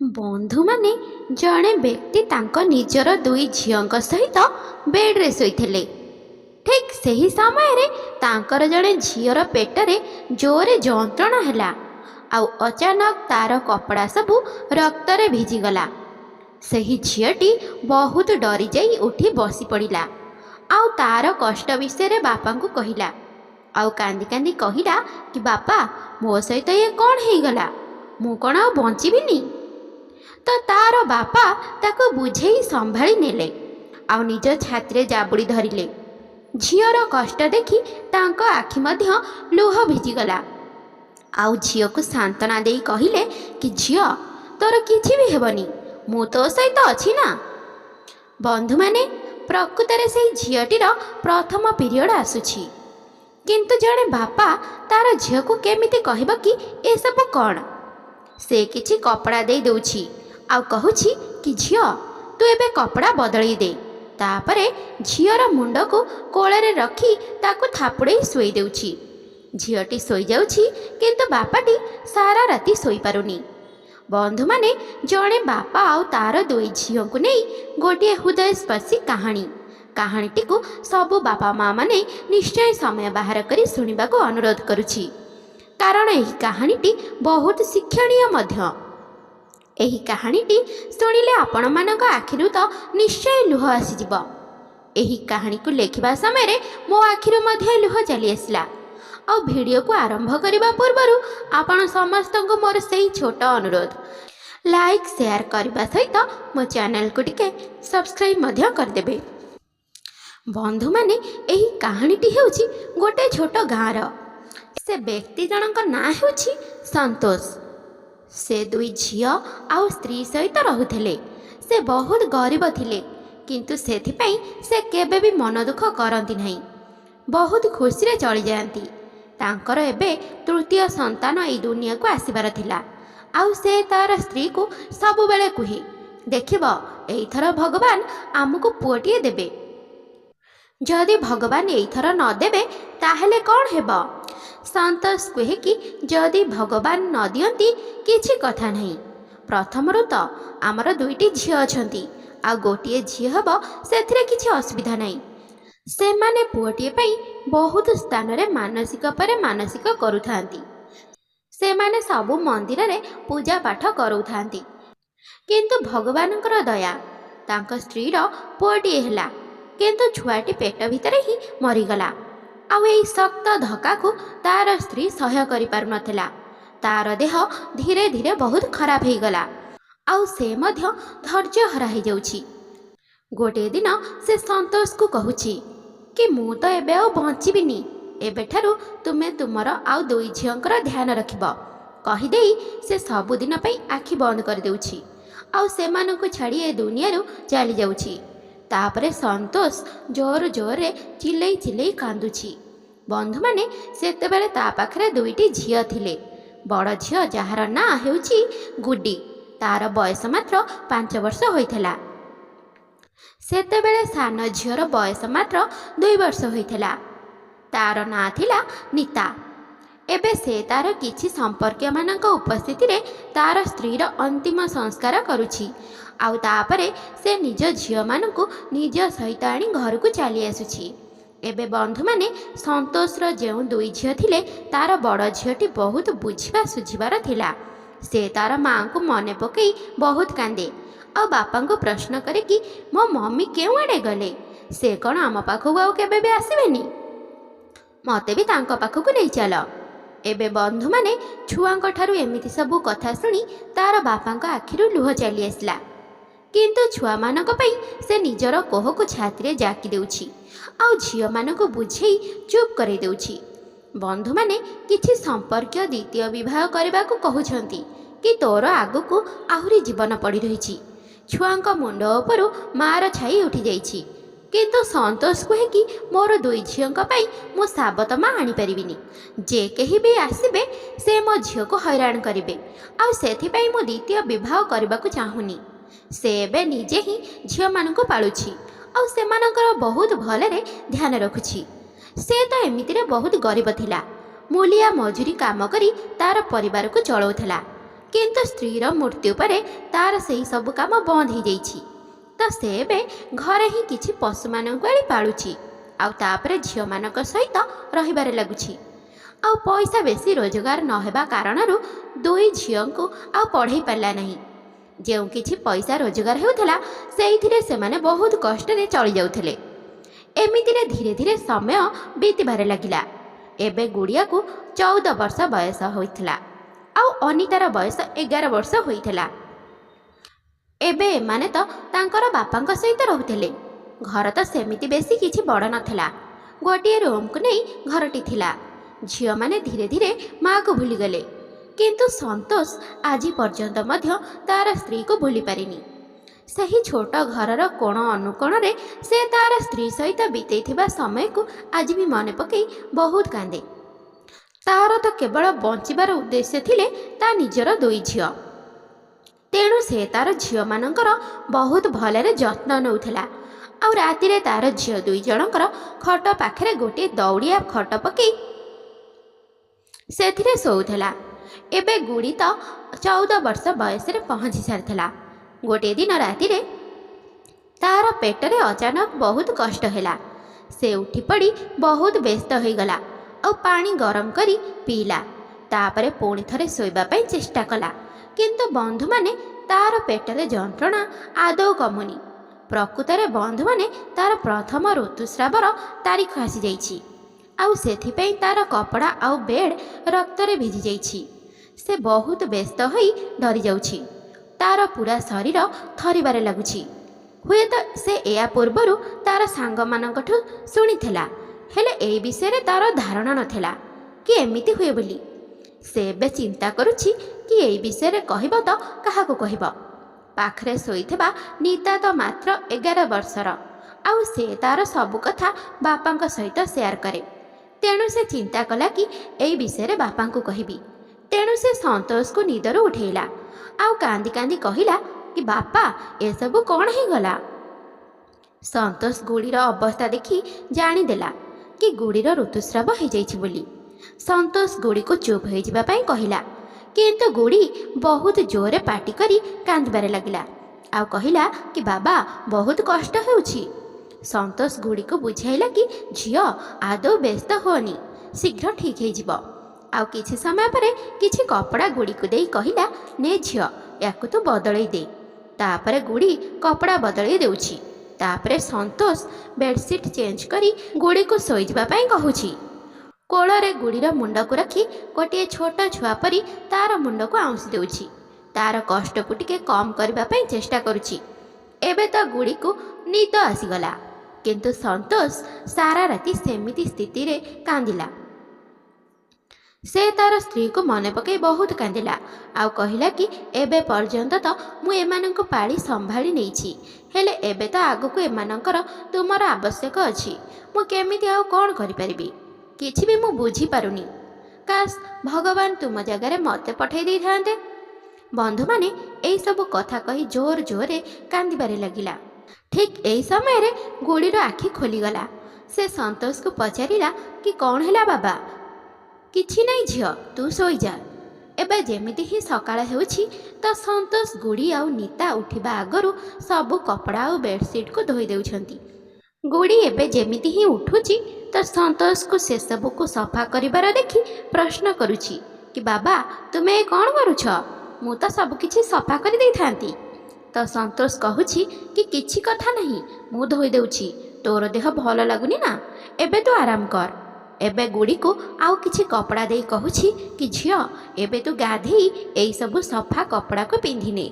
ବନ୍ଧୁମାନେ ଜଣେ ବ୍ୟକ୍ତି ତାଙ୍କ ନିଜର ଦୁଇ ଝିଅଙ୍କ ସହିତ ବେଡ଼୍ରେ ଶୋଇଥିଲେ। ଠିକ୍ ସେହି ସମୟରେ ତାଙ୍କର ଜଣେ ଝିଅର ପେଟରେ ଜୋରରେ ଯନ୍ତ୍ରଣା ହେଲା। ଆଉ ଅଚାନକ ତାର କପଡ଼ା ସବୁ ରକ୍ତରେ ଭିଜିଗଲା। ସେହି ଝିଅଟି ବହୁତ ଡରିଯାଇ ଉଠି ବସି ପଡ଼ିଲା। ଆଉ ତାର କଷ୍ଟ ବିଷୟରେ ବାପାଙ୍କୁ କହିଲା। ଆଉ କାନ୍ଦି କାନ୍ଦି କହିଲା କି ବାପା, ମୋ ସହିତ ଇଏ କ'ଣ ହେଇଗଲା? ମୁଁ କ'ଣ ଆଉ ବଞ୍ଚିବିନି? ତ ତାର ବାପା ତାକୁ ବୁଝେଇ ସମ୍ଭାଳି ନେଲେ ଆଉ ନିଜ ଛାତିରେ ଜାବୁଡ଼ି ଧରିଲେ। ଝିଅର କଷ୍ଟ ଦେଖି ତାଙ୍କ ଆଖି ମଧ୍ୟ ଲୁହ ଭିଜିଗଲା। ଆଉ ଝିଅକୁ ସାନ୍ତ୍ୱନା ଦେଇ କହିଲେ କି ଝିଅ, ତୋର କିଛି ବି ହେବନି, ମୁଁ ତୋ ସହିତ ଅଛି ନା। ବନ୍ଧୁମାନେ, ପ୍ରକୃତରେ ସେହି ଝିଅଟିର ପ୍ରଥମ ପିରିୟଡ଼ ଆସୁଛି। କିନ୍ତୁ ଜଣେ ବାପା ତାର ଝିଅକୁ କେମିତି କହିବ କି ଏସବୁ କ'ଣ? ସେ କିଛି କପଡ଼ା ଦେଇ ଦେଉଛି ଆଉ କହୁଛି କି ଝିଅ, ତୁ ଏବେ କପଡ଼ା ବଦଳେଇ ଦେ। ତାପରେ ଝିଅର ମୁଣ୍ଡକୁ କୋଳରେ ରଖି ତାକୁ ଥାପୁଡ଼େଇ ଶୋଇ ଦେଉଛି। ଝିଅଟି ଶୋଇଯାଉଛି, କିନ୍ତୁ ବାପାଟି ସାରା ରାତି ଶୋଇପାରୁନି। ବନ୍ଧୁମାନେ, ଜଣେ ବାପା ଆଉ ତାର ଦୁଇ ଝିଅଙ୍କୁ ନେଇ ଗୋଟିଏ ହୃଦୟସ୍ପର୍ଶୀ କାହାଣୀଟିକୁ ସବୁ ବାପା ମା' ମାନେ ନିଶ୍ଚୟ ସମୟ ବାହାର କରି ଶୁଣିବାକୁ ଅନୁରୋଧ କରୁଛି, କାରଣ ଏହି କାହାଣୀଟି ବହୁତ ଶିକ୍ଷଣୀୟ ମଧ୍ୟ। ଏହି କାହାଣୀଟି ଶୁଣିଲେ ଆପଣମାନଙ୍କ ଆଖିରୁ ତ ନିଶ୍ଚୟ ଲୁହ ଆସିଯିବ। ଏହି କାହାଣୀକୁ ଲେଖିବା ସମୟରେ ମୋ ଆଖିରୁ ମଧ୍ୟ ଲୁହ ଚାଲି ଆସିଲା। ଆଉ ଭିଡ଼ିଓକୁ ଆରମ୍ଭ କରିବା ପୂର୍ବରୁ ଆପଣ ସମସ୍ତଙ୍କୁ ମୋର ସେହି ଛୋଟ ଅନୁରୋଧ, ଲାଇକ୍ ସେୟାର କରିବା ସହିତ ମୋ ଚ୍ୟାନେଲକୁ ଟିକେ ସବସ୍କ୍ରାଇବ୍ ମଧ୍ୟ କରିଦେବେ। ବନ୍ଧୁମାନେ, ଏହି କାହାଣୀଟି ହେଉଛି ଗୋଟେ ଛୋଟ ଗାଁର। ସେ ବ୍ୟକ୍ତି ଜଣଙ୍କ ନାଁ ହେଉଛି ସନ୍ତୋଷ। ସେ ଦୁଇ ଝିଅ ଆଉ ସ୍ତ୍ରୀ ସହିତ ରହୁଥିଲେ। ସେ ବହୁତ ଗରିବ ଥିଲେ, କିନ୍ତୁ ସେଥିପାଇଁ ସେ କେବେ ବି ମନ ଦୁଃଖ କରନ୍ତି ନାହିଁ। ବହୁତ ଖୁସିରେ ଚଳିଯାଆନ୍ତି। ତାଙ୍କର ଏବେ ତୃତୀୟ ସନ୍ତାନ ଏହି ଦୁନିଆକୁ ଆସିବାର ଥିଲା। ଆଉ ସେ ତାର ସ୍ତ୍ରୀକୁ ସବୁବେଳେ କୁହେ, ଦେଖିବ ଏଇଥର ଭଗବାନ ଆମକୁ ପୁଅଟିଏ ଦେବେ। ଯଦି ଭଗବାନ ଏଇଥର ନ ଦେବେ ତାହେଲେ କ'ଣ ହେବ? ସନ୍ତୋଷ କୁହେ କି ଯଦି ଭଗବାନ ନ ଦିଅନ୍ତି କିଛି କଥା ନାହିଁ। ପ୍ରଥମରୁ ତ ଆମର ଦୁଇଟି ଝିଅ ଅଛନ୍ତି, ଆଉ ଗୋଟିଏ ଝିଅ ହେବ, ସେଥିରେ କିଛି ଅସୁବିଧା ନାହିଁ। ସେମାନେ ପୁଅଟିଏ ପାଇଁ ବହୁତ ସ୍ଥାନରେ ମାନସିକ ପରେ ମାନସିକ କରୁଥାନ୍ତି। ସେମାନେ ସବୁ ମନ୍ଦିରରେ ପୂଜା ପାଠ କରୁଥାନ୍ତି। କିନ୍ତୁ ଭଗବାନଙ୍କର ଦୟା, ତାଙ୍କ ସ୍ତ୍ରୀର ପୁଅଟିଏ ହେଲା, କିନ୍ତୁ ଛୁଆଟି ପେଟ ଭିତରେ ହିଁ ମରିଗଲା। ଆଉ ଏହି ଶକ୍ତ ଧକ୍କାକୁ ତାର ସ୍ତ୍ରୀ ସହ୍ୟ କରିପାରୁନଥିଲା। ତାର ଦେହ ଧୀରେ ଧୀରେ ବହୁତ ଖରାପ ହେଇଗଲା। ଆଉ ସେ ମଧ୍ୟ ଧୈର୍ଯ୍ୟହରା ହେଇଯାଉଛି। ଗୋଟିଏ ଦିନ ସେ ସନ୍ତୋଷକୁ କହୁଛି କି ମୁଁ ତ ଏବେ ଆଉ ବଞ୍ଚିବିନି, ଏବେଠାରୁ ତୁମେ ତୁମର ଆଉ ଦୁଇ ଝିଅଙ୍କର ଧ୍ୟାନ ରଖିବ। କହିଦେଇ ସେ ସବୁଦିନ ପାଇଁ ଆଖି ବନ୍ଦ କରିଦେଉଛି ଆଉ ସେମାନଙ୍କୁ ଛାଡ଼ି ଏ ଦୁନିଆରୁ ଚାଲିଯାଉଛି। ତାପରେ ସନ୍ତୋଷ ଜୋରରେ ଚିଲେଇ ଚିଲେଇ କାନ୍ଦୁଛି। ବନ୍ଧୁମାନେ, ସେତେବେଳେ ତା ପାଖରେ ଦୁଇଟି ଝିଅ ଥିଲେ। ବଡ଼ ଝିଅ, ଯାହାର ନାଁ ହେଉଛି ଗୁଡ଼ି, ତାର ବୟସ ମାତ୍ର 5 ବର୍ଷ ହୋଇଥିଲା। ସେତେବେଳେ ସାନ ଝିଅର ବୟସ ମାତ୍ର 2 ବର୍ଷ ହୋଇଥିଲା। ତାର ନାଁ ଥିଲା ନିତା। ଏବେ ସେ ତାର କିଛି ସମ୍ପର୍କୀୟମାନଙ୍କ ଉପସ୍ଥିତିରେ ତାର ସ୍ତ୍ରୀର ଅନ୍ତିମ ସଂସ୍କାର କରୁଛି। ଆଉ ତାପରେ ସେ ନିଜ ଝିଅମାନଙ୍କୁ ନିଜ ସହିତ ଆଣି ଘରକୁ ଚାଲି ଆସୁଛି। ଏବେ ବନ୍ଧୁମାନେ, ସନ୍ତୋଷର ଯେଉଁ ଦୁଇ ଝିଅ ଥିଲେ, ତାର ବଡ଼ ଝିଅଟି ବହୁତ ବୁଝିବା ସୁଝିବାର ଥିଲା। ସେ ତାର ମାଆଙ୍କୁ ମନେ ପକାଇ ବହୁତ କାନ୍ଦେ ଆଉ ବାପାଙ୍କୁ ପ୍ରଶ୍ନ କରେ କି ମୋ ମମି କେଉଁଆଡ଼େ ଗଲେ? ସେ କ'ଣ ଆମ ପାଖକୁ ଆଉ କେବେ ବି ଆସିବେନି? ମୋତେ ବି ତାଙ୍କ ପାଖକୁ ନେଇ ଚାଲ। ଏବେ ବନ୍ଧୁମାନେ, ଛୁଆଙ୍କ ଠାରୁ ଏମିତି ସବୁ କଥା ଶୁଣି ତାର ବାପାଙ୍କ ଆଖିରୁ ଲୁହ ଚାଲି ଆସିଲା। କିନ୍ତୁ ଛୁଆମାନଙ୍କ ପାଇଁ ସେ ନିଜର କୋହକୁ ଛାତିରେ ଜାକି ଦେଉଛି ଆଉ ଝିଅମାନଙ୍କୁ ବୁଝେଇ ଚୁପ୍ କରାଇ ଦେଉଛି। ବନ୍ଧୁମାନେ, କିଛି ସମ୍ପର୍କୀୟ ଦ୍ୱିତୀୟ ବିବାହ କରିବାକୁ କହୁଛନ୍ତି କି ତୋର ଆଗକୁ ଆହୁରି ଜୀବନ ପଡ଼ି ରହିଛି। ଛୁଆଙ୍କ ମୁଣ୍ଡ ଉପରୁ ମାଆର ଛାଇ ଉଠିଯାଇଛି। କିନ୍ତୁ ସନ୍ତୋଷ କୁହେ କି ମୋର ଦୁଇ ଝିଅଙ୍କ ପାଇଁ ମୁଁ ସାବତ ମା ଆଣିପାରିବିନି। ଯେ କେହି ବି ଆସିବେ ସେ ମୋ ଝିଅକୁ ହଇରାଣ କରିବେ, ଆଉ ସେଥିପାଇଁ ମୁଁ ଦ୍ୱିତୀୟ ବିବାହ କରିବାକୁ ଚାହୁଁନି। ସେ ଏବେ ନିଜେ ହିଁ ଝିଅମାନଙ୍କୁ ପାଳୁଛି ଆଉ ସେମାନଙ୍କର ବହୁତ ଭଲରେ ଧ୍ୟାନ ରଖୁଛି। ସେ ତ ଏମିତିରେ ବହୁତ ଗରିବ ଥିଲା। ମୂଲିଆ ମଜୁରୀ କାମ କରି ତାର ପରିବାରକୁ ଚଳାଉଥିଲା। କିନ୍ତୁ ସ୍ତ୍ରୀର ମୃତ୍ୟୁ ପରେ ତାର ସେହି ସବୁ କାମ ବନ୍ଦ ହୋଇଯାଇଛି। ତ ସେ ଏବେ ଘରେ ହିଁ କିଛି ପଶୁମାନଙ୍କୁ ଆଣି ପାଳୁଛି, ଆଉ ତାପରେ ଝିଅମାନଙ୍କ ସହିତ ରହିବାରେ ଲାଗୁଛି। ଆଉ ପଇସା ବେଶୀ ରୋଜଗାର ନ ହେବା କାରଣରୁ ଦୁଇ ଝିଅଙ୍କୁ ଆଉ ପଢ଼େଇ ପାରିଲା ନାହିଁ। ଯେଉଁ କିଛି ପଇସା ରୋଜଗାର ହେଉଥିଲା ସେଇଥିରେ ସେମାନେ ବହୁତ କଷ୍ଟରେ ଚଳି ଯାଉଥିଲେ। ଏମିତିରେ ଧୀରେ ଧୀରେ ସମୟ ବିତିବାରେ ଲାଗିଲା। ଏବେ ଗୁଡ଼ିଆକୁ 14 ବର୍ଷ ବୟସ ହୋଇଥିଲା, ଆଉ ଅନିତାର ବୟସ 11 ବର୍ଷ ହୋଇଥିଲା। ଏବେ ଏମାନେ ତ ତାଙ୍କର ବାପାଙ୍କ ସହିତ ରହୁଥିଲେ। ଘର ତ ସେମିତି ବେଶୀ କିଛି ବଡ଼ ନଥିଲା, ଗୋଟିଏ ରୁମ୍କୁ ନେଇ ଘରଟି ଥିଲା। ଝିଅମାନେ ଧୀରେ ଧୀରେ ମାଆକୁ ଭୁଲିଗଲେ, କିନ୍ତୁ ସନ୍ତୋଷ ଆଜି ପର୍ଯ୍ୟନ୍ତ ମଧ୍ୟ ତାର ସ୍ତ୍ରୀକୁ ଭୁଲି ପାରିନି। ସେହି ଛୋଟ ଘରର କୋଣ ଅନୁକୋଣରେ ସେ ତାର ସ୍ତ୍ରୀ ସହିତ ବିତେଇଥିବା ସମୟକୁ ଆଜି ବି ମନେ ପକାଇ ବହୁତ କାନ୍ଦେ। ତାର ତ କେବଳ ବଞ୍ଚିବାର ଉଦ୍ଦେଶ୍ୟ ଥିଲେ ତା ନିଜର ଦୁଇ ଝିଅ। ତେଣୁ ସେ ତାର ଝିଅମାନଙ୍କର ବହୁତ ଭଲରେ ଯତ୍ନ ନେଉଥିଲା। ଆଉ ରାତିରେ ତାର ଝିଅ ଦୁଇ ଜଣଙ୍କର ଖଟ ପାଖରେ ଗୋଟିଏ ଦଉଡ଼ିଆ ଖଟ ପକାଇ ସେଥିରେ ଶୋଉଥିଲା। ଏବେ ଗୁଡ଼ି ତ 14 ବର୍ଷ ବୟସରେ ପହଞ୍ଚି ସାରିଥିଲା। ଗୋଟିଏ ଦିନ ରାତିରେ ତାର ପେଟରେ ଅଚାନକ ବହୁତ କଷ୍ଟ ହେଲା। ସେ ଉଠିପଡ଼ି ବହୁତ ବ୍ୟସ୍ତ ହୋଇଗଲା, ଆଉ ପାଣି ଗରମ କରି ପିଇଲା। ତାପରେ ପୁଣି ଥରେ ଶୋଇବା ପାଇଁ ଚେଷ୍ଟା କଲା, କିନ୍ତୁ ବନ୍ଧୁମାନେ ତାର ପେଟରେ ଯନ୍ତ୍ରଣା ଆଦୌ କମୁନି। ପ୍ରକୃତରେ ବନ୍ଧୁମାନେ ତାର ପ୍ରଥମ ଋତୁସ୍ରାବର ତାରିଖ ଆସିଯାଇଛି, ଆଉ ସେଥିପାଇଁ ତାର କପଡ଼ା ଆଉ ବେଡ୍ ରକ୍ତରେ ଭିଜି ଯାଇଛି। ସେ ବହୁତ ବ୍ୟସ୍ତ ହୋଇ ଡରିଯାଉଛି। ତାର ପୁରା ଶରୀର ଥରିବାରେ ଲାଗୁଛି। ହୁଏତ ସେ ଏହା ପୂର୍ବରୁ ତାର ସାଙ୍ଗମାନଙ୍କଠୁ ଶୁଣିଥିଲା, ହେଲେ ଏହି ବିଷୟରେ ତାର ଧାରଣା ନଥିଲା କି ଏମିତି ହୁଏ ବୋଲି। ସେ ଏବେ ଚିନ୍ତା କରୁଛି କି ଏହି ବିଷୟରେ କହିବ ତ କାହାକୁ କହିବ। ପାଖରେ ଶୋଇଥିବା ନିତା ତ ମାତ୍ର 11 ବର୍ଷର, ଆଉ ସେ ତାର ସବୁ କଥା ବାପାଙ୍କ ସହିତ ସେୟାର କରେ। ତେଣୁ ସେ ଚିନ୍ତା କଲା କି ଏହି ବିଷୟରେ ବାପାଙ୍କୁ କହିବି। ତେଣୁ ସେ ସନ୍ତୋଷକୁ ନିଦରୁ ଉଠେଇଲା, ଆଉ କାନ୍ଦି କାନ୍ଦି କହିଲା କି ବାପା, ଏସବୁ କ'ଣ ହେଇଗଲା? ସନ୍ତୋଷ ଗୁଡ଼ିର ଅବସ୍ଥା ଦେଖି ଜାଣିଦେଲା କି ଗୁଡ଼ିର ଋତୁସ୍ରାବ ହେଇଯାଇଛି ବୋଲି। ସନ୍ତୋଷ ଗୁଡ଼ିକୁ ଚୁପ୍ ହୋଇଯିବା ପାଇଁ କହିଲା, କିନ୍ତୁ ଗୁଡ଼ି ବହୁତ ଜୋରରେ ପାଟି କରି କାନ୍ଦିବାରେ ଲାଗିଲା, ଆଉ କହିଲା କି ବାବା, ବହୁତ କଷ୍ଟ ହେଉଛି। ସନ୍ତୋଷ ଗୁଡ଼ିକୁ ବୁଝାଇଲା କି ଝିଅ, ଆଦୌ ବ୍ୟସ୍ତ ହୁଅନି, ଶୀଘ୍ର ଠିକ୍ ହେଇଯିବ। ଆଉ କିଛି ସମୟ ପରେ କିଛି କପଡ଼ା ଗୁଡ଼ିକୁ ଦେଇ କହିଲା, ନେ ଝିଅ, ୟାକୁ ତୁ ବଦଳେଇ ଦେ। ତାପରେ ଗୁଡ଼ି କପଡ଼ା ବଦଳେଇ ଦେଉଛି। ତାପରେ ସନ୍ତୋଷ ବେଡ଼ସିଟ୍ ଚେଞ୍ଜ କରି ଗୁଡ଼ିକୁ ଶୋଇଯିବା ପାଇଁ କହୁଛି। କୋଳରେ ଗୁଡ଼ିର ମୁଣ୍ଡକୁ ରଖି ଗୋଟିଏ ଛୋଟ ଛୁଆ ପରି ତାର ମୁଣ୍ଡକୁ ଆଉଁସି ଦେଉଛି। ତାର କଷ୍ଟକୁ ଟିକେ କମ୍ କରିବା ପାଇଁ ଚେଷ୍ଟା କରୁଛି। ଏବେ ତ ଗୁଡ଼ିକୁ ନିଦ ଆସିଗଲା, କିନ୍ତୁ ସନ୍ତୋଷ ସାରା ରାତି ସେମିତି ସ୍ଥିତିରେ କାନ୍ଦିଲା। ସେ ତାର ସ୍ତ୍ରୀକୁ ମନେ ପକାଇ ବହୁତ କାନ୍ଦିଲା, ଆଉ କହିଲା କି ଏବେ ପର୍ଯ୍ୟନ୍ତ ତ ମୁଁ ଏମାନଙ୍କୁ ପାଳି ସମ୍ଭାଳି ନେଇଛି, ହେଲେ ଏବେ ତ ଆଗକୁ ଏମାନଙ୍କର ତୁମର ଆବଶ୍ୟକ ଅଛି। ମୁଁ କେମିତି ଆଉ କ'ଣ କରିପାରିବି? କିଛି ବି ମୁଁ ବୁଝିପାରୁନି। କାଶ୍ ଭଗବାନ ତୁମ ଜାଗାରେ ମୋତେ ପଠାଇ ଦେଇଥାନ୍ତେ। ବନ୍ଧୁମାନେ ଏହିସବୁ କଥା କହି ଜୋର ଜୋରରେ କାନ୍ଦିବାରେ ଲାଗିଲା। ଠିକ୍ ଏହି ସମୟରେ ଗୁଡ଼ିର ଆଖି ଖୋଲିଗଲା। ସେ ସନ୍ତୋଷକୁ ପଚାରିଲା କି କ'ଣ ହେଲା ବାବା? କିଛି ନାହିଁ ଝିଅ, ତୁ ଶୋଇଯା। ଏବେ ଯେମିତି ହିଁ ସକାଳ ହେଉଛି ତ ସନ୍ତୋଷ ଗୁଡ଼ି ଆଉ ନିତା ଉଠିବା ଆଗରୁ ସବୁ କପଡ଼ା ଆଉ ବେଡ଼ସିଟ୍କୁ ଧୋଇ ଦେଉଛନ୍ତି। ଗୁଡ଼ି ଏବେ ଯେମିତି ହିଁ ଉଠୁଛି ତ ସନ୍ତୋଷକୁ ସେସବୁକୁ ସଫା କରିବାର ଦେଖି ପ୍ରଶ୍ନ କରୁଛି କି ବାବା, ତୁମେ କ'ଣ କରୁଛ? ମୁଁ ତ ସବୁକିଛି ସଫା କରି ଦେଇଥାନ୍ତି। ତ ସନ୍ତୋଷ କହୁଛି କି କିଛି କଥା ନାହିଁ, ମୁଁ ଧୋଇ ଦେଉଛି। ତୋର ଦେହ ଭଲ ଲାଗୁନି ନା, ଏବେ ତୁ ଆରାମ କର। ଏବେ ଗୁଡ଼ିକୁ ଆଉ କିଛି କପଡ଼ା ଦେଇ କହୁଛି କି ଝିଅ, ଏବେ ତୁ ଗାଧେଇ ଏଇସବୁ ସଫା କପଡ଼ାକୁ ପିନ୍ଧିନେ।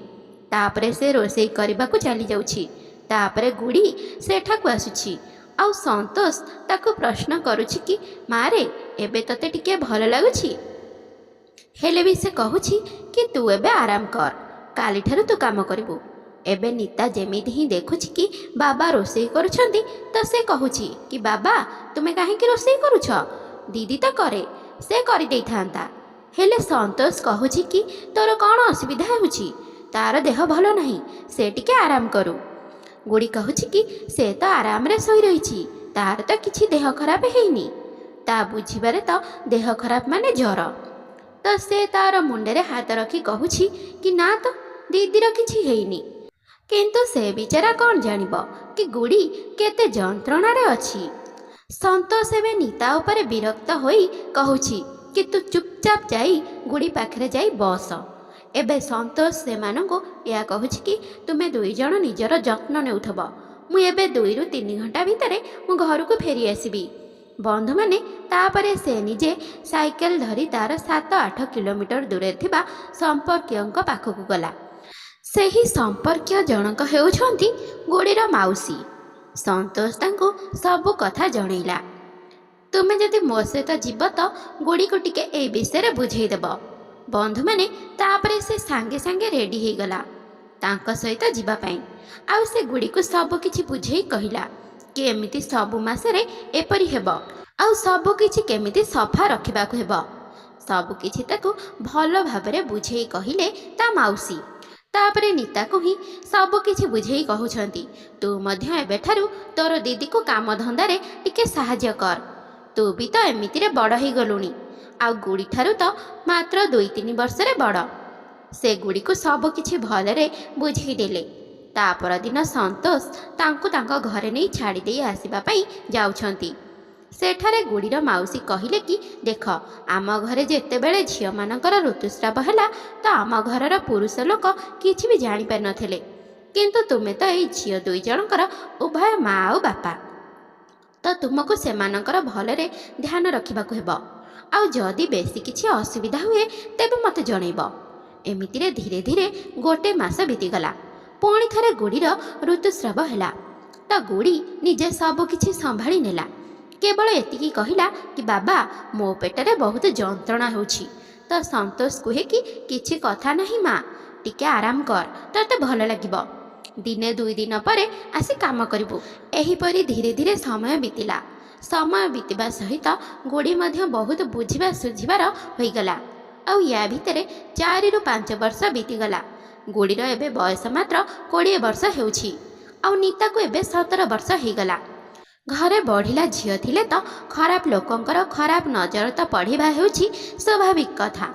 ତାପରେ ସେ ରୋଷେଇ କରିବାକୁ ଚାଲି ଯାଉଛି। ତାପରେ ଗୁଡ଼ି ସେଠାକୁ ଆସୁଛି, ଆଉ ସନ୍ତୋଷ ତାକୁ ପ୍ରଶ୍ନ କରୁଛି କି ମାରେ, ଏବେ ତତେ ଟିକେ ଭଲ ଲାଗୁଛି? ହେଲେ ବି ସେ କହୁଛି କି ତୁ ଏବେ ଆରାମ କର, କାଲିଠାରୁ ତୁ କାମ କରିବୁ। ଏବେ ନିତା ଯେମିତି ହିଁ ଦେଖୁଛି କି ବାବା ରୋଷେଇ କରୁଛନ୍ତି ତ ସେ କହୁଛି କି ବାବା, ତୁମେ କାହିଁକି ରୋଷେଇ କରୁଛ? ଦିଦି ତ କରେ, ସେ କରିଦେଇଥାନ୍ତା। ହେଲେ ସନ୍ତୋଷ କହୁଛି କି ତୋର କ'ଣ ଅସୁବିଧା ହେଉଛି? ତାର ଦେହ ଭଲ ନାହିଁ, ସେ ଟିକେ ଆରାମ କରୁ। ଗୁଡ଼ି କହୁଛି କି ସେ ତ ଆରାମରେ ଶୋଇ ରହିଛି, ତାର ତ କିଛି ଦେହ ଖରାପ ହେଇନି। ତା ବୁଝିବାରେ ତ ଦେହ ଖରାପ ମାନେ ଜ୍ୱର। ତ ସେ ତାର ମୁଣ୍ଡରେ ହାତ ରଖି କହୁଛି କି ନା ତ ଦିଦିର କିଛି ହେଇନି। କିନ୍ତୁ ସେ ବିଚାରା କ'ଣ ଜାଣିବ କି ଗୁଡ଼ି କେତେ ଯନ୍ତ୍ରଣାରେ ଅଛି। ସନ୍ତୋଷ ଏବେ ନିତା ଉପରେ ବିରକ୍ତ ହୋଇ କହୁଛି କି ତୁ ଚୁପଚାପ ଯାଇ ଗୁଡ଼ି ପାଖରେ ଯାଇ ବସ। ଏବେ ସନ୍ତୋଷ ସେମାନଙ୍କୁ ଏହା କହୁଛି କି ତୁମେ ଦୁଇଜଣ ନିଜର ଯତ୍ନ ନେଉଥିବ, ମୁଁ ଏବେ 2ରୁ 3 ଘଣ୍ଟା ଭିତରେ ମୁଁ ଘରକୁ ଫେରି ଆସିବି। ବନ୍ଧୁମାନେ ତାପରେ ସେ ନିଜେ ସାଇକେଲ ଧରି ତାର 7-8 କିଲୋମିଟର ଦୂରରେ ଥିବା ସମ୍ପର୍କୀୟଙ୍କ ପାଖକୁ ଗଲା। ସେହି ସମ୍ପର୍କୀୟ ଜଣକ ହେଉଛନ୍ତି ଗୁଡ଼ିର ମାଉସୀ। ସନ୍ତୋଷ ତାଙ୍କୁ ସବୁ କଥା ଜଣେଇଲା। ତୁମେ ଯଦି ମୋ ସହିତ ଯିବ ତ ଗୁଡ଼ିକୁ ଟିକେ ଏଇ ବିଷୟରେ ବୁଝେଇଦେବ। ବନ୍ଧୁମାନେ ତାପରେ ସେ ସାଙ୍ଗେ ସାଙ୍ଗେ ରେଡ଼ି ହେଇଗଲା ତାଙ୍କ ସହିତ ଯିବା ପାଇଁ। ଆଉ ସେ ଗୁଡ଼ିକୁ ସବୁ କିଛି ବୁଝେଇ କହିଲା କି ଏମିତି ସବୁ ମାସରେ ଏପରି ହେବ, ଆଉ ସବୁ କିଛି କେମିତି ସଫା ରଖିବାକୁ ହେବ। ସବୁ କିଛି ତାକୁ ଭଲ ଭାବରେ ବୁଝେଇ କହିଲେ ତା ମାଉସୀ। ତାପରେ ନିତାକୁ ହିଁ ସବୁ କିଛି ବୁଝେଇ କହୁଛନ୍ତି, ତୁ ମଧ୍ୟ ଏବେଠାରୁ ତୋର ଦିଦିକୁ କାମଧନ୍ଦାରେ ଟିକେ ସାହାଯ୍ୟ କର। ତୁ ବି ତ ଏମିତିରେ ବଡ଼ ହେଇଗଲୁଣି, ଆଉ ଗୁଡ଼ିଠାରୁ ତ ମାତ୍ର 2-3 ବର୍ଷରେ ବଡ଼। ସେ ଗୁଡ଼ିକୁ ସବୁ କିଛି ଭଲରେ ବୁଝେଇ ଦେଲେ। ତା ପରଦିନ ସନ୍ତୋଷ ତାଙ୍କୁ ତାଙ୍କ ଘରେ ନେଇ ଛାଡ଼ି ଦେଇ ଆସିବା ପାଇଁ ଯାଉଛନ୍ତି। ସେଠାରେ ଗୁଡ଼ିର ମାଉସୀ କହିଲେ କି ଦେଖ, ଆମ ଘରେ ଯେତେବେଳେ ଝିଅମାନଙ୍କର ଋତୁସ୍ରାବ ହେଲା ତ ଆମ ଘରର ପୁରୁଷ ଲୋକ କିଛି ବି ଜାଣିପାରିନଥିଲେ, କିନ୍ତୁ ତୁମେ ତ ଏଇ ଝିଅ 2 ଜଣଙ୍କର ଉଭୟ ମା ଆଉ ବାପା, ତ ତୁମକୁ ସେମାନଙ୍କର ଭଲରେ ଧ୍ୟାନ ରଖିବାକୁ ହେବ। ଆଉ ଯଦି ବେଶୀ କିଛି ଅସୁବିଧା ହୁଏ ତେବେ ମୋତେ ଜଣେଇବ। ଏମିତିରେ ଧୀରେ ଧୀରେ 1 ମାସ ବିତିଗଲା। ପୁଣି ଥରେ ଗୁଡ଼ିର ଋତୁସ୍ରାବ ହେଲା ତ ଗୁଡ଼ି ନିଜେ ସବୁ କିଛି ସମ୍ଭାଳି ନେଲା। କେବଳ ଏତିକି କହିଲା କି ବାବା ମୋ ପେଟରେ ବହୁତ ଯନ୍ତ୍ରଣା ହେଉଛି। ତ ସନ୍ତୋଷ କୁହେ କି କିଛି କଥା ନାହିଁ ମା, ଟିକେ ଆରାମ କର, ତତେ ଭଲ ଲାଗିବ। 1-2 ଦିନ ପରେ ଆସି କାମ କରିବୁ। ଏହିପରି ଧୀରେ ଧୀରେ ସମୟ ବିତିଲା। ସମୟ ବିତିବା ସହିତ ଗୁଡ଼ି ମଧ୍ୟ ବହୁତ ବୁଝିବା ସୁଝିବାର ହୋଇଗଲା। ଆଉ ୟା ଭିତରେ 4ରୁ 5 ବର୍ଷ ବିତିଗଲା। ଗୁଡ଼ିର ଏବେ ବୟସ ମାତ୍ର 20 ବର୍ଷ ହେଉଛି, ଆଉ ନିତାକୁ ଏବେ 17 ବର୍ଷ ହେଇଗଲା। ଘରେ ବଢ଼ିଲା ଝିଅ ଥିଲେ ତ ଖରାପ ଲୋକଙ୍କର ଖରାପ ନଜର ତ ପଡ଼ିବା ହେଉଛି ସ୍ୱାଭାବିକ କଥା।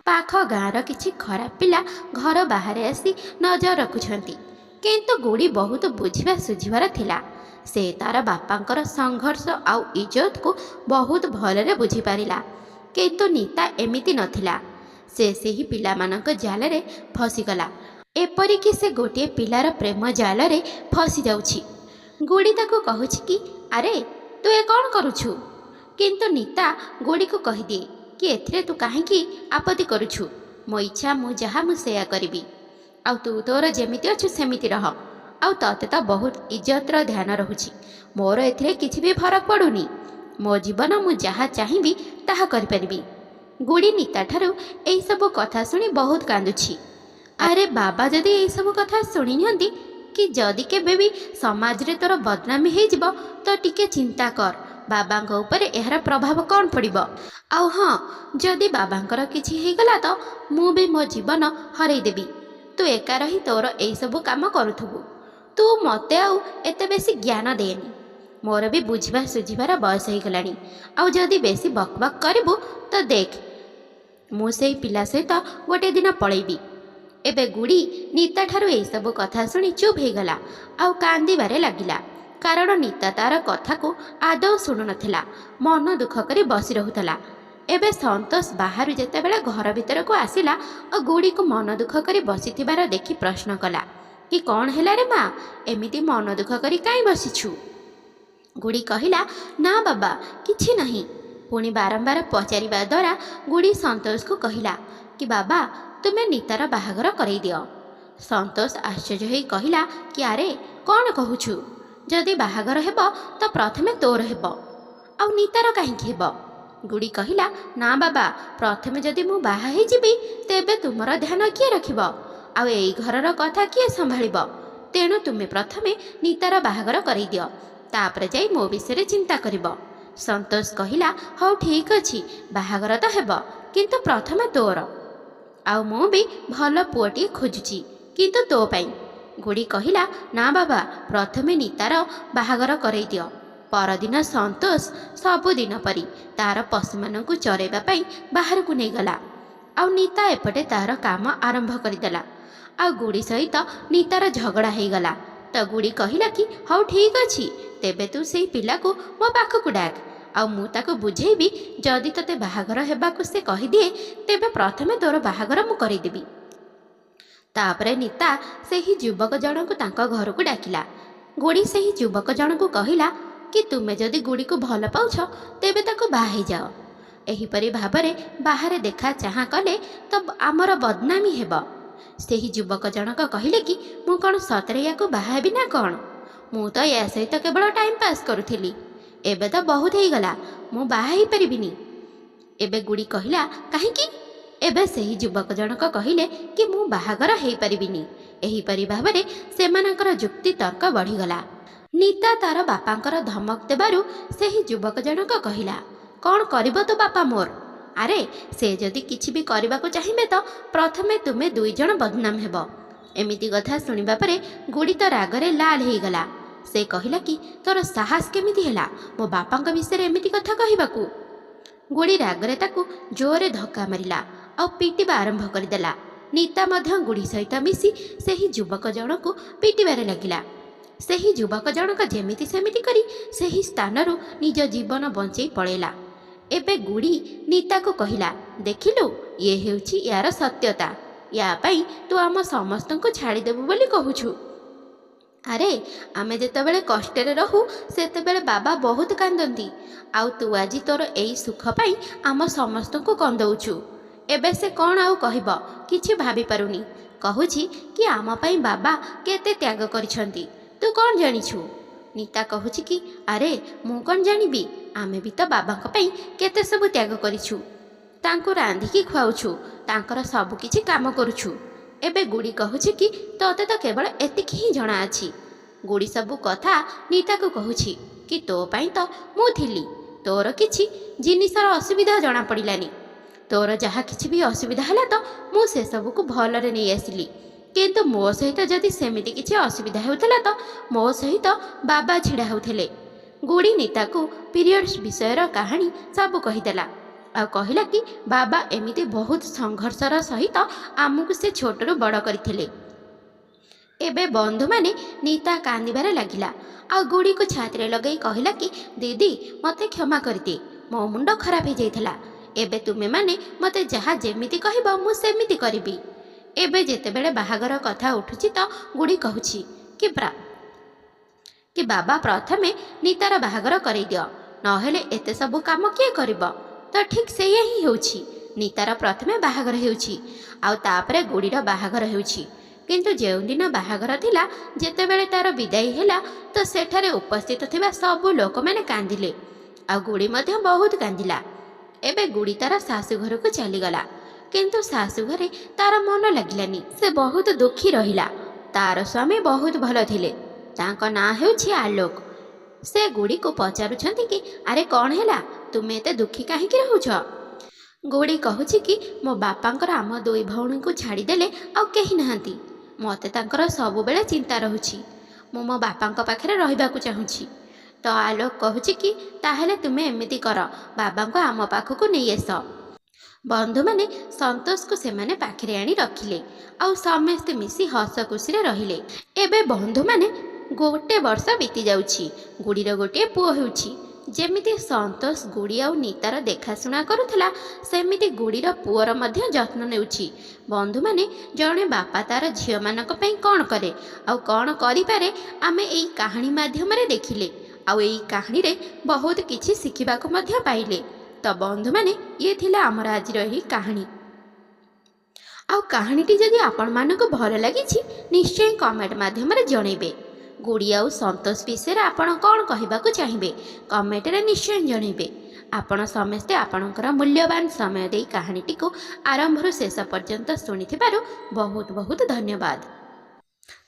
ପାଖ ଗାଁର କିଛି ଖରାପ ପିଲା ଘର ବାହାରେ ଆସି ନଜର ରଖୁଛନ୍ତି। କିନ୍ତୁ ଗୁଡ଼ି ବହୁତ ବୁଝିବା ସୁଝିବାର ଥିଲା। ସେ ତାର ବାପାଙ୍କର ସଂଘର୍ଷ ଆଉ ଇଜ୍ଜତକୁ ବହୁତ ଭଲରେ ବୁଝିପାରିଲା। କିନ୍ତୁ ନିତା ଏମିତି ନଥିଲା। ସେ ସେହି ପିଲାମାନଙ୍କ ଜାଲରେ ଫସିଗଲା। ଏପରିକି ସେ ଗୋଟିଏ ପିଲାର ପ୍ରେମ ଜାଲରେ ଫସି ଯାଉଛି। ଗୁଡ଼ି ତାକୁ କହୁଛି କି ଆରେ ତୁ ଏ କ'ଣ କରୁଛୁ? କିନ୍ତୁ ନିତା ଗୁଡ଼ିକୁ କହିଦିଏ କି ଏଥିରେ ତୁ କାହିଁକି ଆପତ୍ତି କରୁଛୁ? ମୋ ଇଚ୍ଛା ମୁଁ ଯାହା ମୁଁ ସେୟା କରିବି, ଆଉ ତୁ ତୋର ଯେମିତି ଅଛୁ ସେମିତି ରହ। ଆଉ ତତେ ତ ବହୁତ ଇଜ୍ଜତର ଧ୍ୟାନ ରହୁଛି, ମୋର ଏଥିରେ କିଛି ବି ଫରକ ପଡ଼ୁନି। ମୋ ଜୀବନ ମୁଁ ଯାହା ଚାହିଁବି ତାହା କରିପାରିବି। ଗୁଡ଼ି ନିତାଠାରୁ ଏହିସବୁ କଥା ଶୁଣି ବହୁତ କାନ୍ଦୁଛି। ଆରେ ବାବା ଯଦି ଏହିସବୁ କଥା ଶୁଣି ନିଅନ୍ତି କି ଯଦି କେବେ ବି ସମାଜରେ ତୋର ବଦନାମୀ ହେଇଯିବ ତ ଟିକେ ଚିନ୍ତା କର ବାବାଙ୍କ ଉପରେ ଏହାର ପ୍ରଭାବ କ'ଣ ପଡ଼ିବ। ଆଉ ହଁ, ଯଦି ବାବାଙ୍କର କିଛି ହେଇଗଲା ତ ମୁଁ ବି ମୋ ଜୀବନ ହରେଇ ଦେବି। ତୁ ଏକା ରହି ତୋର ଏଇସବୁ କାମ କରୁଥିବୁ। ତୁ ମୋତେ ଆଉ ଏତେ ବେଶୀ ଜ୍ଞାନ ଦେନି। ମୋର ବି ବୁଝିବା ସୁଝିବାର ବୟସ ହେଇଗଲାଣି। ଆଉ ଯଦି ବେଶୀ ବକ୍ ବକ୍ କରିବୁ ତ ଦେଖ ମୁଁ ସେଇ ପିଲା ସହିତ ଗୋଟେ ଦିନ ପଳେଇବି। ଏବେ ଗୁଡ଼ି ନିତାଠାରୁ ଏହିସବୁ କଥା ଶୁଣି ଚୁପ୍ ହେଇଗଲା ଆଉ କାନ୍ଦିବାରେ ଲାଗିଲା। କାରଣ ନିତା ତାର କଥାକୁ ଆଦୌ ଶୁଣୁନଥିଲା, ମନ ଦୁଃଖ କରି ବସି ରହୁଥିଲା। ଏବେ ସନ୍ତୋଷ ବାହାରୁ ଯେତେବେଳେ ଘର ଭିତରକୁ ଆସିଲା ଓ ଗୁଡ଼ିକୁ ମନ ଦୁଃଖ କରି ବସିଥିବାର ଦେଖି ପ୍ରଶ୍ନ କଲା କି କ'ଣ ହେଲା ରେ ମା, ଏମିତି ମନ ଦୁଃଖ କରି କାହିଁ ବସିଛୁ? ଗୁଡ଼ି କହିଲା ନା ବାବା କିଛି ନାହିଁ। ପୁଣି ବାରମ୍ବାର ପଚାରିବା ଦ୍ୱାରା ଗୁଡ଼ି ସନ୍ତୋଷକୁ କହିଲା କି ବାବା ତୁମେ ନିତାର ବାହାଘର କରେଇ ଦିଅ। ସନ୍ତୋଷ ଆଶ୍ଚର୍ଯ୍ୟ ହୋଇ କହିଲା କି ଆରେ କ'ଣ କହୁଛୁ? ଯଦି ବାହାଘର ହେବ ତ ପ୍ରଥମେ ତୋର ହେବ, ଆଉ ନିତାର କାହିଁକି ହେବ? ଗୁଡ଼ି କହିଲା ନା ବାବା, ପ୍ରଥମେ ଯଦି ମୁଁ ବାହା ହେଇଯିବି ତେବେ ତୁମର ଧ୍ୟାନ କିଏ ରଖିବ, ଆଉ ଏଇ ଘରର କଥା କିଏ ସମ୍ଭାଳିବ? ତେଣୁ ତୁମେ ପ୍ରଥମେ ନିତାର ବାହାଘର କରେଇ ଦିଅ, ତାପରେ ଯାଇ ମୋ ବିଷୟରେ ଚିନ୍ତା କରିବ। ସନ୍ତୋଷ କହିଲା ହଉ ଠିକ୍ ଅଛି, ବାହାଘର ତ ହେବ, କିନ୍ତୁ ପ୍ରଥମେ ତୋର। ଆଉ ମୁଁ ବି ଭଲ ପୁଅଟିଏ ଖୋଜୁଛି, କିନ୍ତୁ ତୋ ପାଇଁ। ଗୁଡ଼ି କହିଲା ନା ବାବା, ପ୍ରଥମେ ନିତାର ବାହାଘର କରେଇ ଦିଅ। ପରଦିନ ସନ୍ତୋଷ ସବୁଦିନ ପରି ତାର ପଶୁମାନଙ୍କୁ ଚରେଇବା ପାଇଁ ବାହାରକୁ ନେଇଗଲା। ଆଉ ନିତା ଏପଟେ ତାର କାମ ଆରମ୍ଭ କରିଦେଲା। ଆଉ ଗୁଡ଼ି ସହିତ ନିତାର ଝଗଡ଼ା ହେଇଗଲା। ତ ଗୁଡ଼ି କହିଲା କି ହଉ ଠିକ୍ ଅଛି, ତେବେ ତୁ ସେଇ ପିଲାକୁ ମୋ ପାଖକୁ ଡାକ, ଆଉ ମୁଁ ତାକୁ ବୁଝେଇବି ଯଦି ତୋତେ ବାହାଘର ହେବାକୁ ସେ କହିଦିଏ ତେବେ ପ୍ରଥମେ ତୋର ବାହାଘର ମୁଁ କରିଦେବି। ତାପରେ ନିତା ସେହି ଯୁବକ ଜଣକୁ ତାଙ୍କ ଘରକୁ ଡାକିଲା। ଗୁଡ଼ି ସେହି ଯୁବକ ଜଣକୁ କହିଲା କି ତୁମେ ଯଦି ଗୁଡ଼ିକୁ ଭଲ ପାଉଛ ତେବେ ତାକୁ ବାହା ହେଇଯାଅ। ଏହିପରି ଭାବରେ ବାହାରେ ଦେଖା ଚାହାଁ କଲେ ତ ଆମର ବଦନାମୀ ହେବ। ସେହି ଯୁବକ ଜଣକ କହିଲେ କି ମୁଁ କ'ଣ ସତରେ ୟାକୁ ବାହା ହେବି ନା କ'ଣ? ମୁଁ ତ ୟା ସହିତ କେବଳ ଟାଇମ୍ ପାସ୍ କରୁଥିଲି, ଏବେ ତ ବହୁତ ହେଇଗଲା, ମୁଁ ବାହା ହେଇପାରିବିନି। ଏବେ ଗୁଡ଼ି କହିଲା କାହିଁକି? ଏବେ ସେହି ଯୁବକ ଜଣକ କହିଲେ କି ମୁଁ ବାହାଘର ହେଇପାରିବିନି। ଏହିପରି ଭାବରେ ସେମାନଙ୍କର ଯୁକ୍ତି ତର୍କ ବଢ଼ିଗଲା। ନିତା ତାର ବାପାଙ୍କର ଧମକ ଦେବାରୁ ସେହି ଯୁବକ ଜଣକ କହିଲା କ'ଣ କରିବ ତୋ ବାପା ମୋର? ଆରେ ସେ ଯଦି କିଛି ବି କରିବାକୁ ଚାହିଁବେ ତ ପ୍ରଥମେ ତୁମେ ଦୁଇ ଜଣ ବଦନାମ ହେବ। ଏମିତି କଥା ଶୁଣିବା ପରେ ଗୁଡ଼ି ତ ରାଗରେ ଲାଲ ହେଇଗଲା। ସେ କହିଲା କି ତୋର ସାହସ କେମିତି ହେଲା ମୋ ବାପାଙ୍କ ବିଷୟରେ ଏମିତି କଥା କହିବାକୁ? ଗୁଡ଼ି ରାଗରେ ତାକୁ ଜୋରରେ ଧକ୍କା ମାରିଲା ଆଉ ପିଟିବା ଆରମ୍ଭ କରିଦେଲା। ନିତା ମଧ୍ୟ ଗୁଡ଼ି ସହିତ ମିଶି ସେହି ଯୁବକ ଜଣକୁ ପିଟିବାରେ ଲାଗିଲା। ସେହି ଯୁବକ ଜଣକ ଯେମିତି ସେମିତି କରି ସେହି ସ୍ଥାନରୁ ନିଜ ଜୀବନ ବଞ୍ଚେଇ ପଳେଇଲା। ଏବେ ଗୁଡ଼ି ନିତାକୁ କହିଲା ଦେଖିଲୁ, ଇଏ ହେଉଛି ୟାର ସତ୍ୟତା, ୟା ପାଇଁ ତୁ ଆମ ସମସ୍ତଙ୍କୁ ଛାଡ଼ିଦେବୁ ବୋଲି କହୁଛୁ। ଆରେ ଆମେ ଯେତେବେଳେ କଷ୍ଟରେ ରହୁ ସେତେବେଳେ ବାବା ବହୁତ କାନ୍ଦନ୍ତି, ଆଉ ତୁ ଆଜି ତୋର ଏଇ ସୁଖ ପାଇଁ ଆମ ସମସ୍ତଙ୍କୁ କନ୍ଦଉଛୁ। ଏବେ ସେ କ'ଣ ଆଉ କହିବ କିଛି ଭାବିପାରୁନି। କହୁଛି କି ଆମ ପାଇଁ ବାବା କେତେ ତ୍ୟାଗ କରିଛନ୍ତି, ତୁ କ'ଣ ଜାଣିଛୁ? ନିତା କହୁଛି କି ଆରେ ମୁଁ କ'ଣ ଜାଣିବି, ଆମେ ବି ତ ବାବାଙ୍କ ପାଇଁ କେତେ ସବୁ ତ୍ୟାଗ କରିଛୁ, ତାଙ୍କୁ ରାନ୍ଧିକି ଖୁଆଉଛୁ, ତାଙ୍କର ସବୁ କିଛି କାମ କରୁଛୁ। ଏବେ ଗୁଡ଼ି କହୁଛି କି ତୋତେ ତ କେବଳ ଏତିକି ହିଁ ଜଣାଅଛି। ଗୁଡ଼ି ସବୁ କଥା ନିତାକୁ କହୁଛି କି ତୋ ପାଇଁ ତ ମୁଁ ଥିଲି, ତୋର କିଛି ଜିନିଷର ଅସୁବିଧା ଜଣାପଡ଼ିଲାନି। ତୋର ଯାହା କିଛି ବି ଅସୁବିଧା ହେଲା ତ ମୁଁ ସେସବୁକୁ ଭଲରେ ନେଇ ଆସିଲି, କିନ୍ତୁ ମୋ ସହିତ ଯଦି ସେମିତି କିଛି ଅସୁବିଧା ହେଉଥିଲା ତ ମୋ ସହିତ ବାବା ଛିଡ଼ା ହେଉଥିଲେ। ଗୁଡ଼ି ନିତାକୁ ପିରିୟଡ଼୍ସ ବିଷୟର କାହାଣୀ ସବୁ କହିଦେଲା ଆଉ କହିଲା କି ବାବା ଏମିତି ବହୁତ ସଂଘର୍ଷର ସହିତ ଆମକୁ ସେ ଛୋଟରୁ ବଡ଼ କରିଥିଲେ। ଏବେ ବନ୍ଧୁମାନେ ନିତା କାନ୍ଦିବାରେ ଲାଗିଲା ଆଉ ଗୁଡ଼ିକୁ ଛାତିରେ ଲଗାଇ କହିଲା କି ଦିଦି ମୋତେ କ୍ଷମା କରିଦିଏ, ମୋ ମୁଣ୍ଡ ଖରାପ ହେଇଯାଇଥିଲା, ଏବେ ତୁମେମାନେ ମୋତେ ଯାହା ଯେମିତି କହିବ ମୁଁ ସେମିତି କରିବି। ଏବେ ଯେତେବେଳେ ବାହାଘର କଥା ଉଠୁଛି ତ ଗୁଡ଼ି କହୁଛି କି ବାବା ପ୍ରଥମେ ନିତାର ବାହାଘର କରେଇଦିଅ, ନହେଲେ ଏତେ ସବୁ କାମ କିଏ କରିବ? ତ ଠିକ୍ ସେଇଆ ହିଁ ହେଉଛି। ନିତାର ପ୍ରଥମେ ବାହାଘର ହେଉଛି ଆଉ ତାପରେ ଗୁଡ଼ିର ବାହାଘର ହେଉଛି। କିନ୍ତୁ ଯେଉଁଦିନ ବାହାଘର ଥିଲା ଯେତେବେଳେ ତାର ବିଦାୟୀ ହେଲା ତ ସେଠାରେ ଉପସ୍ଥିତ ଥିବା ସବୁ ଲୋକମାନେ କାନ୍ଦିଲେ ଆଉ ଗୁଡ଼ି ମଧ୍ୟ ବହୁତ କାନ୍ଦିଲା। ଏବେ ଗୁଡ଼ି ତାର ଶାଶୁ ଘରକୁ ଚାଲିଗଲା, କିନ୍ତୁ ଶାଶୁ ଘରେ ତାର ମନ ଲାଗିଲାନି, ସେ ବହୁତ ଦୁଃଖୀ ରହିଲା। ତାର ସ୍ୱାମୀ ବହୁତ ଭଲ ଥିଲେ, ତାଙ୍କ ନାଁ ହେଉଛି ଆଲୋକ। ସେ ଗୁଡ଼ିକୁ ପଚାରୁଛନ୍ତି କି ଆରେ କ'ଣ ହେଲା, ତୁମେ ଏତେ ଦୁଃଖୀ କାହିଁକି ରହୁଛ? ଗୁଡ଼ି କହୁଛି କି ମୋ ବାପାଙ୍କର ଆମ ଦୁଇ ଭଉଣୀଙ୍କୁ ଛାଡ଼ିଦେଲେ ଆଉ କେହି ନାହାନ୍ତି, ମୋତେ ତାଙ୍କର ସବୁବେଳେ ଚିନ୍ତା ରହୁଛି, ମୁଁ ମୋ ବାପାଙ୍କ ପାଖରେ ରହିବାକୁ ଚାହୁଁଛି। ତ ଆଲୋକ କହୁଛି କି ତାହେଲେ ତୁମେ ଏମିତି କର, ବାବାଙ୍କୁ ଆମ ପାଖକୁ ନେଇ ଆସ। ବନ୍ଧୁମାନେ ସନ୍ତୋଷକୁ ସେମାନେ ପାଖରେ ଆଣି ରଖିଲେ ଆଉ ସମସ୍ତେ ମିଶି ହସ ଖୁସିରେ ରହିଲେ। ଏବେ ବନ୍ଧୁମାନେ ଗୋଟେ ବର୍ଷ ବିତି ଯାଉଛି, ଗୁଡ଼ିର ଗୋଟିଏ ପୁଅ ହେଉଛି। ଯେମିତି ସନ୍ତୋଷ ଗୁଡ଼ି ଆଉ ନିତାର ଦେଖାଶୁଣା କରୁଥିଲା ସେମିତି ଗୁଡ଼ିର ପୁଅର ମଧ୍ୟ ଯତ୍ନ ନେଉଛି। ବନ୍ଧୁମାନେ ଜଣେ ବାପା ତାର ଝିଅମାନଙ୍କ ପାଇଁ କ'ଣ କରେ ଆଉ କ'ଣ କରିପାରେ ଆମେ ଏଇ କାହାଣୀ ମାଧ୍ୟମରେ ଦେଖିଲେ, ଆଉ ଏଇ କାହାଣୀରେ ବହୁତ କିଛି ଶିଖିବାକୁ ମଧ୍ୟ ପାଇଲେ। ତ ବନ୍ଧୁମାନେ ଇଏ ଥିଲା ଆମର ଆଜିର ଏହି କାହାଣୀ। ଆଉ କାହାଣୀଟି ଯଦି ଆପଣମାନଙ୍କୁ ଭଲ ଲାଗିଛି ନିଶ୍ଚୟ କମେଣ୍ଟ ମାଧ୍ୟମରେ ଜଣାଇବେ। ଗୁଡ଼ି ଆଉ ସନ୍ତୋଷ ବିଷୟରେ ଆପଣ କ'ଣ କହିବାକୁ ଚାହିଁବେ କମେଣ୍ଟରେ ନିଶ୍ଚୟ ଜଣାଇବେ। ଆପଣ ସମସ୍ତେ ଆପଣଙ୍କର ମୂଲ୍ୟବାନ ସମୟ ଦେଇ କାହାଣୀଟିକୁ ଆରମ୍ଭରୁ ଶେଷ ପର୍ଯ୍ୟନ୍ତ ଶୁଣିଥିବାରୁ ବହୁତ ବହୁତ ଧନ୍ୟବାଦ।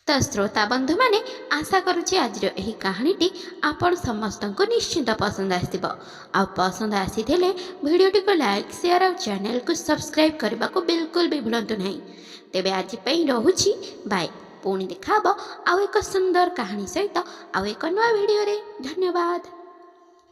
ତ ଶ୍ରୋତା ବନ୍ଧୁମାନେ ଆଶା କରୁଛି ଆଜିର ଏହି କାହାଣୀଟି ଆପଣ ସମସ୍ତଙ୍କୁ ନିଶ୍ଚିନ୍ତ ପସନ୍ଦ ଆସିବ। ଆଉ ପସନ୍ଦ ଆସିଥିଲେ ଭିଡ଼ିଓଟିକୁ ଲାଇକ୍ ସେୟାର ଆଉ ଚ୍ୟାନେଲକୁ ସବସ୍କ୍ରାଇବ୍ କରିବାକୁ ବିଲକୁଲ ବି ଭୁଲନ୍ତୁ ନାହିଁ। ତେବେ ଆଜି ପାଇଁ ରହୁଛି ବାଏ, ପୁଣି ଦେଖା ହେବ ଆଉ ଏକ ସୁନ୍ଦର କାହାଣୀ ସହିତ ଆଉ ଏକ ନୂଆ ଭିଡ଼ିଓରେ। ଧନ୍ୟବାଦ।